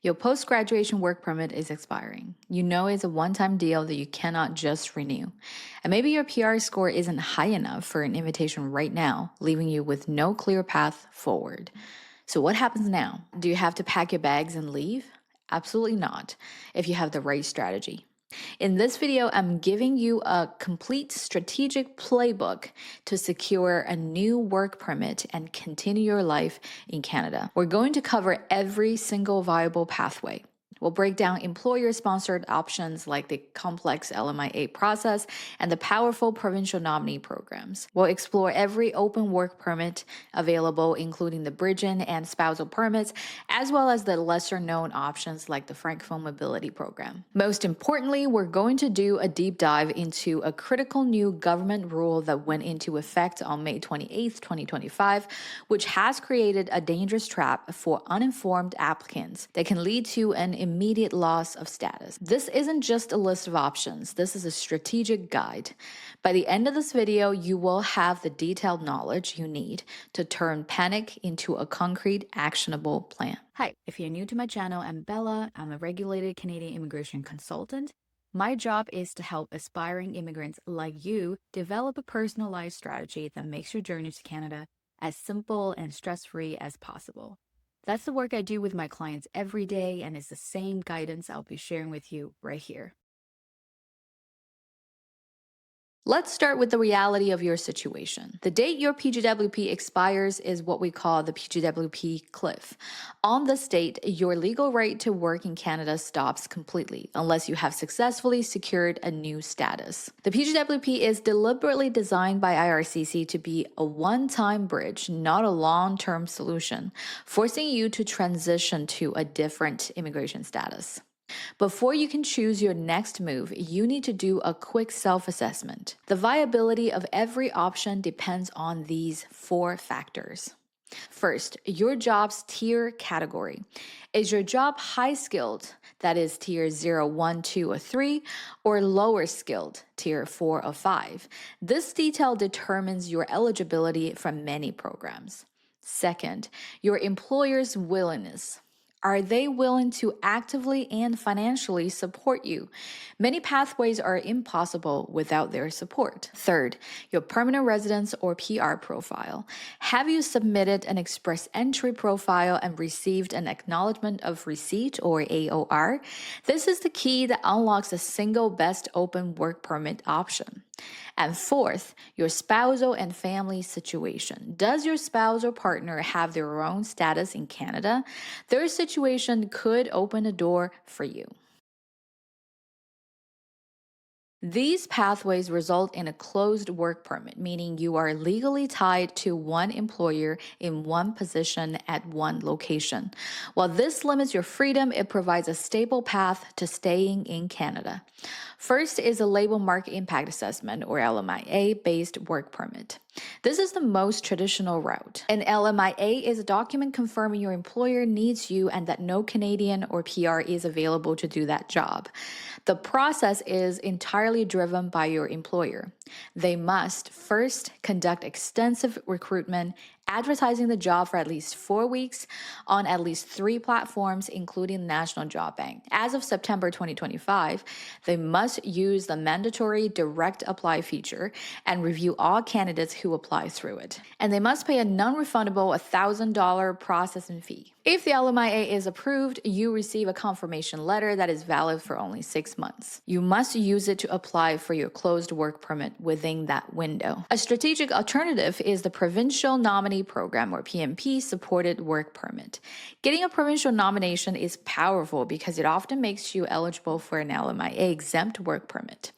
Your post-graduation work permit is expiring. You know it's a one-time deal that you cannot just renew. And maybe your PR score isn't high enough for an invitation right now, leaving you with no clear path forward. So what happens now? Do you have to pack your bags and leave? Absolutely not, if you have the right strategy. In this video, I'm giving you a complete strategic playbook to secure a new work permit and continue your life in Canada. We're going to cover every single viable pathway. We'll break down employer-sponsored options like the complex LMIA process and the powerful provincial nominee programs. We'll explore every open work permit available, including the bridging and spousal permits, as well as the lesser-known options like the Francophone Mobility Program. Most importantly, we're going to do a deep dive into a critical new government rule that went into effect on May 28, 2025, which has created a dangerous trap for uninformed applicants that can lead to an immediate loss of status. This isn't just a list of options, this is a strategic guide. By the end of this video, you will have the detailed knowledge you need to turn panic into a concrete, actionable plan. Hi, if you're new to my channel, I'm Bella. I'm a regulated Canadian immigration consultant. My job is to help aspiring immigrants like you develop a personalized strategy that makes your journey to Canada as simple and stress-free as possible. That's the work I do with my clients every day, and it's the same guidance I'll be sharing with you right here. Let's start with the reality of your situation. The date your PGWP expires is what we call the PGWP cliff. On this date, your legal right to work in Canada stops completely, unless you have successfully secured a new status. The PGWP is deliberately designed by IRCC to be a one-time bridge, not a long-term solution, forcing you to transition to a different immigration status. Before you can choose your next move, you need to do a quick self-assessment. The viability of every option depends on these 4 factors. First, your job's tier category. Is your job high skilled, that is tier 0, 1, 2, or 3, or lower skilled, tier 4 or 5? This detail determines your eligibility from many programs. Second, your employer's willingness. Are they willing to actively and financially support you? Many pathways are impossible without their support. Third, your permanent residence or PR profile. Have you submitted an express entry profile and received an acknowledgement of receipt or AOR? This is the key that unlocks the single best open work permit option. And fourth, your spousal and family situation. Does your spouse or partner have their own status in Canada? Their situation could open a door for you. These pathways result in a closed work permit, meaning you are legally tied to one employer in one position at one location. While this limits your freedom, it provides a stable path to staying in Canada. First is a labor market impact assessment, or LMIA-based work permit. This is the most traditional route. An LMIA is a document confirming your employer needs you and that no Canadian or PR is available to do that job. The process is entirely driven by your employer. They must first conduct extensive recruitment, advertising the job for at least 4 weeks on at least 3 platforms, including the National Job Bank. As of September 2025, they must use the mandatory direct apply feature and review all candidates who apply through it. And they must pay a non-refundable $1,000 processing fee. If the LMIA is approved, you receive a confirmation letter that is valid for only 6 months. You must use it to apply for your closed work permit within that window. A strategic alternative is the Provincial Nominee Program, or PNP, supported work permit. Getting a provincial nomination is powerful because it often makes you eligible for an LMIA exempt work permit.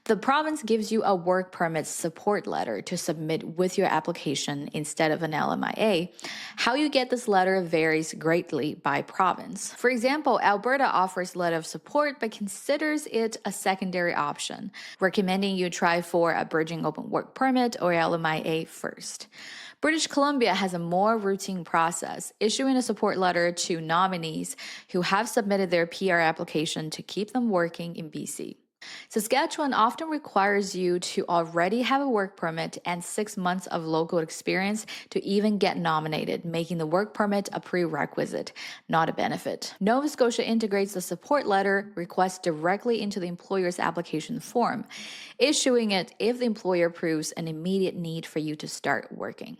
The province gives you a work permit support letter to submit with your application instead of an LMIA. How you get this letter varies greatly by province. For example, Alberta offers letter of support but considers it a secondary option, recommending you try for a bridging open work permit or LMIA first. British Columbia has a more routine process, issuing a support letter to nominees who have submitted their PR application to keep them working in BC. Saskatchewan often requires you to already have a work permit and 6 months of local experience to even get nominated, making the work permit a prerequisite, not a benefit. Nova Scotia integrates the support letter request directly into the employer's application form, issuing it if the employer proves an immediate need for you to start working.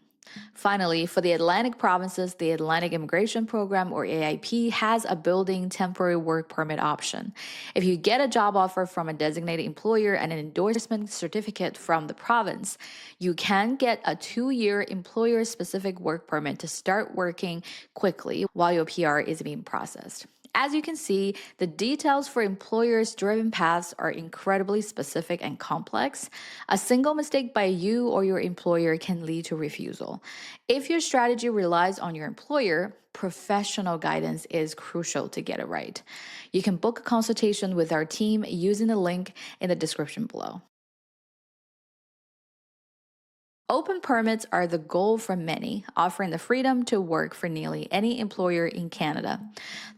Finally, for the Atlantic provinces, the Atlantic Immigration Program, or AIP, has a building temporary work permit option. If you get a job offer from a designated employer and an endorsement certificate from the province, you can get a 2-year employer-specific work permit to start working quickly while your PR is being processed. As you can see, the details for employers-driven paths are incredibly specific and complex. A single mistake by you or your employer can lead to refusal. If your strategy relies on your employer, professional guidance is crucial to get it right. You can book a consultation with our team using the link in the description below. Open permits are the goal for many, offering the freedom to work for nearly any employer in Canada.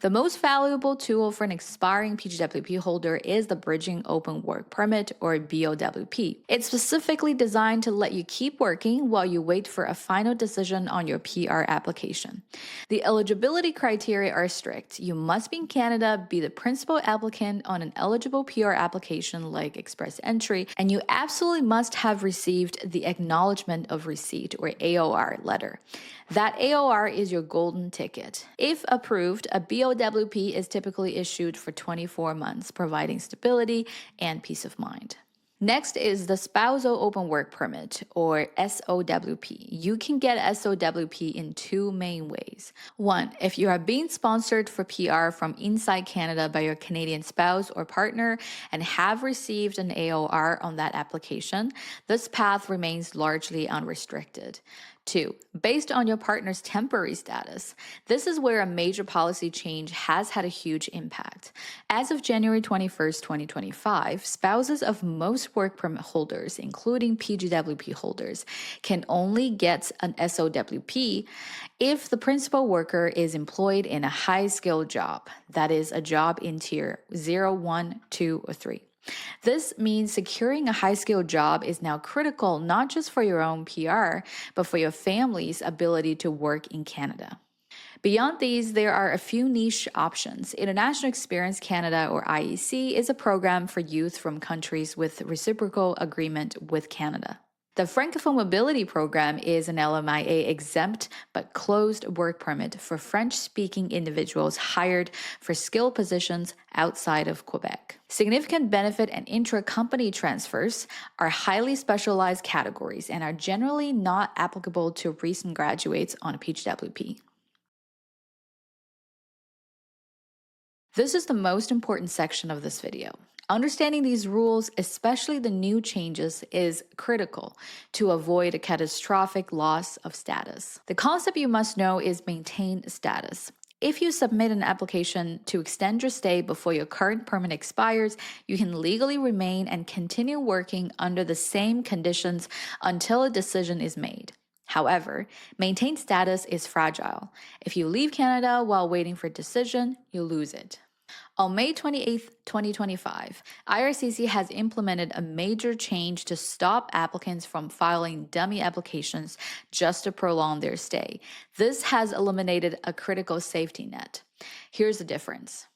The most valuable tool for an expiring PGWP holder is the Bridging Open Work Permit, or BOWP. It's specifically designed to let you keep working while you wait for a final decision on your PR application. The eligibility criteria are strict. You must be in Canada, be the principal applicant on an eligible PR application like Express Entry, and you absolutely must have received the Acknowledgement of Receipt, or AOR letter. That AOR is your golden ticket. If approved, a BOWP is typically issued for 24 months, providing stability and peace of mind. Next is the Spousal Open Work Permit, or SOWP. You can get SOWP in 2 main ways. 1, if you are being sponsored for PR from inside Canada by your Canadian spouse or partner and have received an AOR on that application, this path remains largely unrestricted. 2, based on your partner's temporary status. This is where a major policy change has had a huge impact. As of January 21st, 2025, spouses of most work permit holders, including PGWP holders, can only get an SOWP if the principal worker is employed in a high-skilled job, that is, a job in tier 0, 1, 2, or 3. This means securing a high-skilled job is now critical not just for your own PR, but for your family's ability to work in Canada. Beyond these, there are a few niche options. International Experience Canada, or IEC, is a program for youth from countries with reciprocal agreement with Canada. The Francophone Mobility Program is an LMIA exempt but closed work permit for French-speaking individuals hired for skilled positions outside of Quebec. Significant benefit and intra-company transfers are highly specialized categories and are generally not applicable to recent graduates on a PGWP. This is the most important section of this video. Understanding these rules, especially the new changes, is critical to avoid a catastrophic loss of status. The concept you must know is maintained status. If you submit an application to extend your stay before your current permit expires, you can legally remain and continue working under the same conditions until a decision is made. However, maintained status is fragile. If you leave Canada while waiting for a decision, you lose it. On May 28, 2025, IRCC has implemented a major change to stop applicants from filing dummy applications just to prolong their stay. This has eliminated a critical safety net. Here's the difference.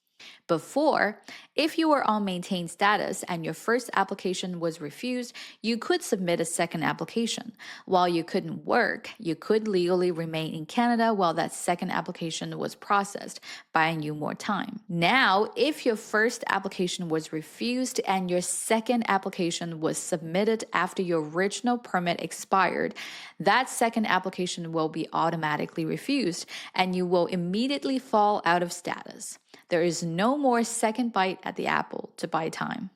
Before, if you were on maintained status and your first application was refused, you could submit a second application. While you couldn't work, you could legally remain in Canada while that second application was processed, buying you more time. Now, if your first application was refused and your second application was submitted after your original permit expired, that second application will be automatically refused and you will immediately fall out of status. There is no more second bite at the apple to buy time.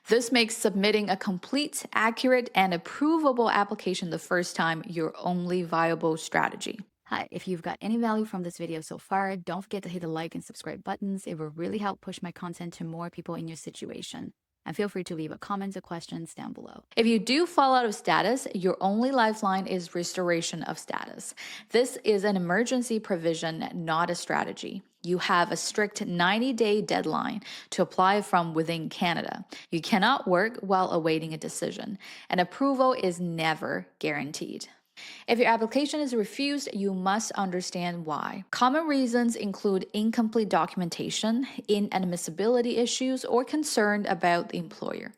This makes submitting a complete, accurate, and approvable application the first time your only viable strategy. Hi, if you've got any value from this video so far, don't forget to hit the like and subscribe buttons. It will really help push my content to more people in your situation. And feel free to leave a comment or questions down below. If you do fall out of status, your only lifeline is restoration of status. This is an emergency provision, not a strategy. You have a strict 90-day deadline to apply from within Canada. You cannot work while awaiting a decision, and approval is never guaranteed. If your application is refused, you must understand why. Common reasons include incomplete documentation, inadmissibility issues, or concern about the employer.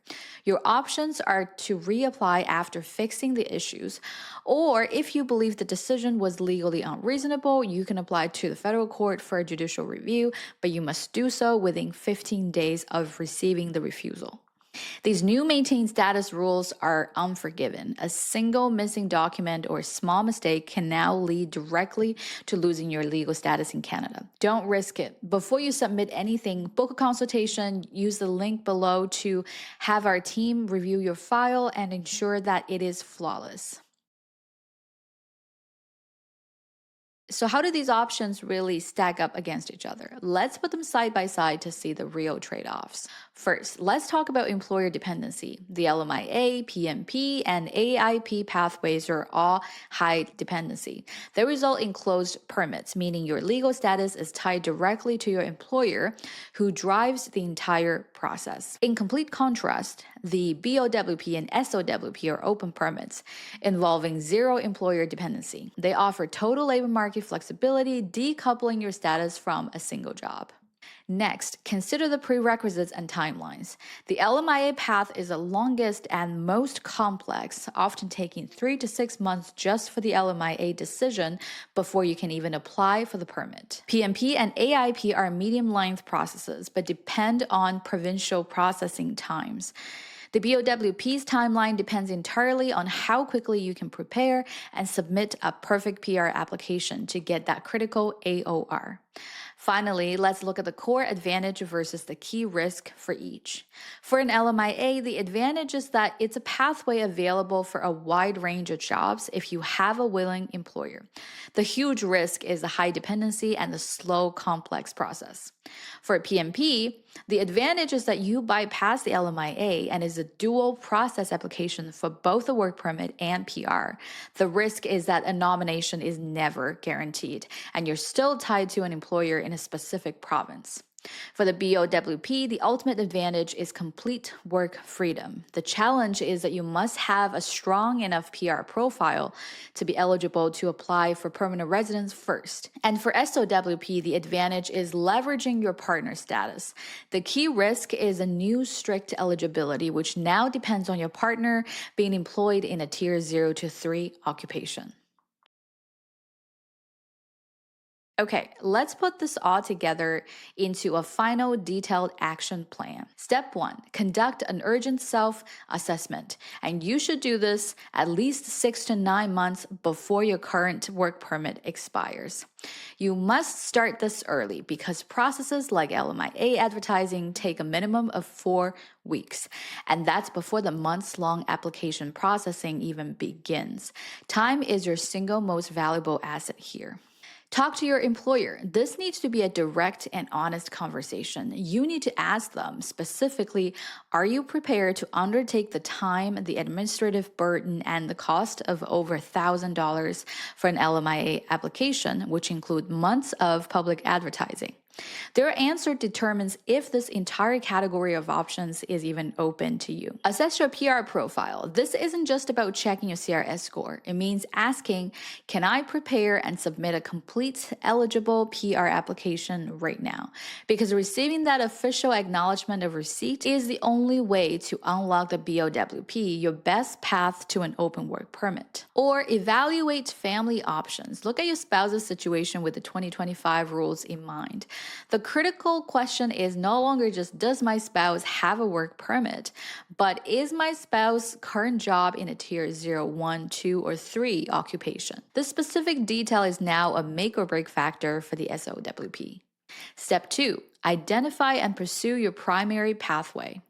Your options are to reapply after fixing the issues, or if you believe the decision was legally unreasonable, you can apply to the federal court for a judicial review, but you must do so within 15 days of receiving the refusal. These new maintain status rules are unforgiving. A single missing document or small mistake can now lead directly to losing your legal status in Canada. Don't risk it. Before you submit anything, book a consultation, use the link below to have our team review your file and ensure that it is flawless. So how do these options really stack up against each other? Let's put them side by side to see the real trade-offs. First, let's talk about employer dependency. The LMIA, PMP, and AIP pathways are all high dependency. They result in closed permits, meaning your legal status is tied directly to your employer, who drives the entire process. In complete contrast, the BOWP and SOWP are open permits, involving zero employer dependency. They offer total labor market flexibility, decoupling your status from a single job. Next, consider the prerequisites and timelines. The LMIA path is the longest and most complex, often taking 3 to 6 months just for the LMIA decision before you can even apply for the permit. PMP and AIP are medium-length processes, but depend on provincial processing times. The BOWP's timeline depends entirely on how quickly you can prepare and submit a perfect PR application to get that critical AOR. Finally, let's look at the core advantage versus the key risk for each. For an LMIA, the advantage is that it's a pathway available for a wide range of jobs if you have a willing employer. The huge risk is the high dependency and the slow, complex process. For a PMP, the advantage is that you bypass the LMIA and is a dual process application for both the work permit and PR. The risk is that a nomination is never guaranteed, and you're still tied to an employer in a specific province. For the BOWP, the ultimate advantage is complete work freedom. The challenge is that you must have a strong enough PR profile to be eligible to apply for permanent residence first. And for SOWP, the advantage is leveraging your partner status. The key risk is a new strict eligibility, which now depends on your partner being employed in a tier 0 to 3 occupation. Okay, let's put this all together into a final detailed action plan. Step 1, conduct an urgent self-assessment. And you should do this at least 6 to 9 months before your current work permit expires. You must start this early because processes like LMIA advertising take a minimum of 4 weeks. And that's before the months-long application processing even begins. Time is your single most valuable asset here. Talk to your employer. This needs to be a direct and honest conversation. You need to ask them specifically, are you prepared to undertake the time, the administrative burden, and the cost of over $1,000 for an LMIA application, which include months of public advertising? Their answer determines if this entire category of options is even open to you. Assess your PR profile. This isn't just about checking your CRS score. It means asking, can I prepare and submit a complete eligible PR application right now? Because receiving that official acknowledgement of receipt is the only way to unlock the BOWP, your best path to an open work permit. Or evaluate family options. Look at your spouse's situation with the 2025 rules in mind. The critical question is no longer just, does my spouse have a work permit, but is my spouse's current job in a tier 0, 1, 2, or 3 occupation? This specific detail is now a make or break factor for the SOWP. Step 2, identify and pursue your primary pathway.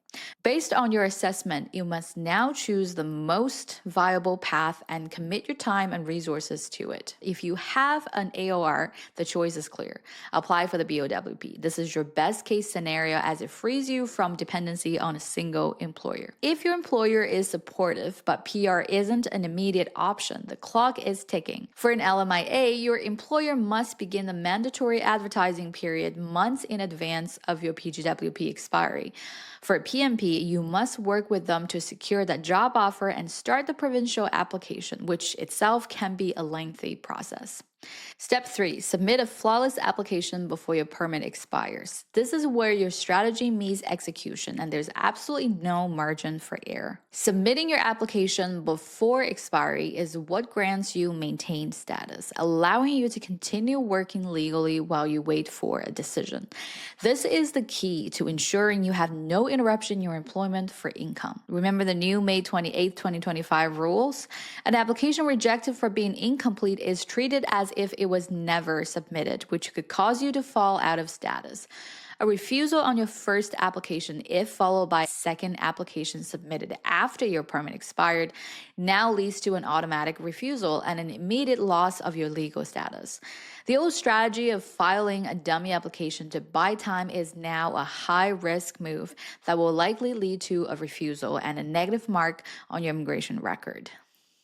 Based on your assessment, you must now choose the most viable path and commit your time and resources to it. If you have an AOR, the choice is clear. Apply for the BOWP. This is your best case scenario as it frees you from dependency on a single employer. If your employer is supportive but PR isn't an immediate option, the clock is ticking. For an LMIA, your employer must begin the mandatory advertising period months in advance of your PGWP expiry. For PMP, you must work with them to secure that job offer and start the provincial application, which itself can be a lengthy process. Step 3, submit a flawless application before your permit expires. This is where your strategy meets execution and there's absolutely no margin for error. Submitting your application before expiry is what grants you maintained status, allowing you to continue working legally while you wait for a decision. This is the key to ensuring you have no interruption in your employment for income. Remember the new May 28, 2025 rules? An application rejected for being incomplete is treated as if it was never submitted, which could cause you to fall out of status. A refusal on your first application, if followed by a second application submitted after your permit expired, now leads to an automatic refusal and an immediate loss of your legal status. The old strategy of filing a dummy application to buy time is now a high-risk move that will likely lead to a refusal and a negative mark on your immigration record.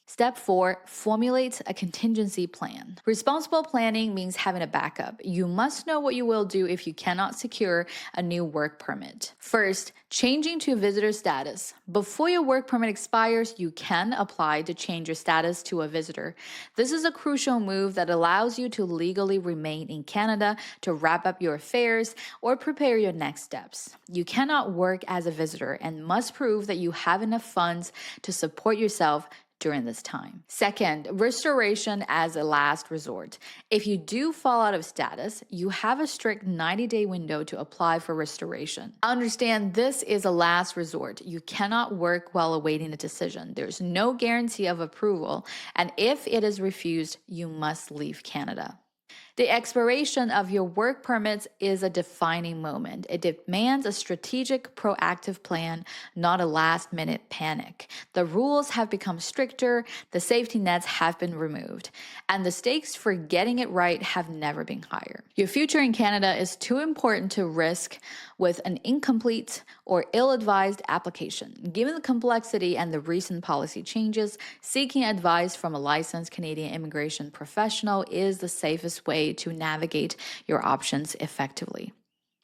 Step 4, formulate a contingency plan. Responsible planning means having a backup. You must know what you will do if you cannot secure a new work permit. First, changing to visitor status. Before your work permit expires, you can apply to change your status to a visitor. This is a crucial move that allows you to legally remain in Canada to wrap up your affairs or prepare your next steps. You cannot work as a visitor and must prove that you have enough funds to support yourself during this time. Second, restoration as a last resort. If you do fall out of status, you have a strict 90-day window to apply for restoration. Understand this is a last resort. You cannot work while awaiting a decision. There's no guarantee of approval, and if it is refused, you must leave Canada. The expiration of your work permits is a defining moment. It demands a strategic, proactive plan, not a last-minute panic. The rules have become stricter, the safety nets have been removed, and the stakes for getting it right have never been higher. Your future in Canada is too important to risk with an incomplete or ill-advised application. Given the complexity and the recent policy changes, seeking advice from a licensed Canadian immigration professional is the safest way to navigate your options effectively.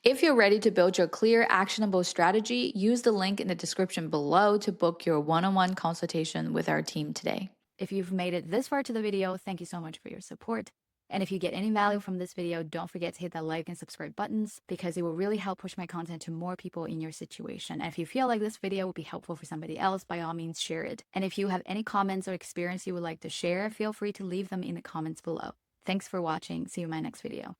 If you're ready to build your clear, actionable strategy, use the link in the description below to book your one-on-one consultation with our team today. If you've made it this far to the video, thank you so much for your support. And if you get any value from this video, don't forget to hit that like and subscribe buttons because it will really help push my content to more people in your situation. And if you feel like this video would be helpful for somebody else, by all means share it. And if you have any comments or experience you would like to share, feel free to leave them in the comments below. Thanks for watching. See you in my next video.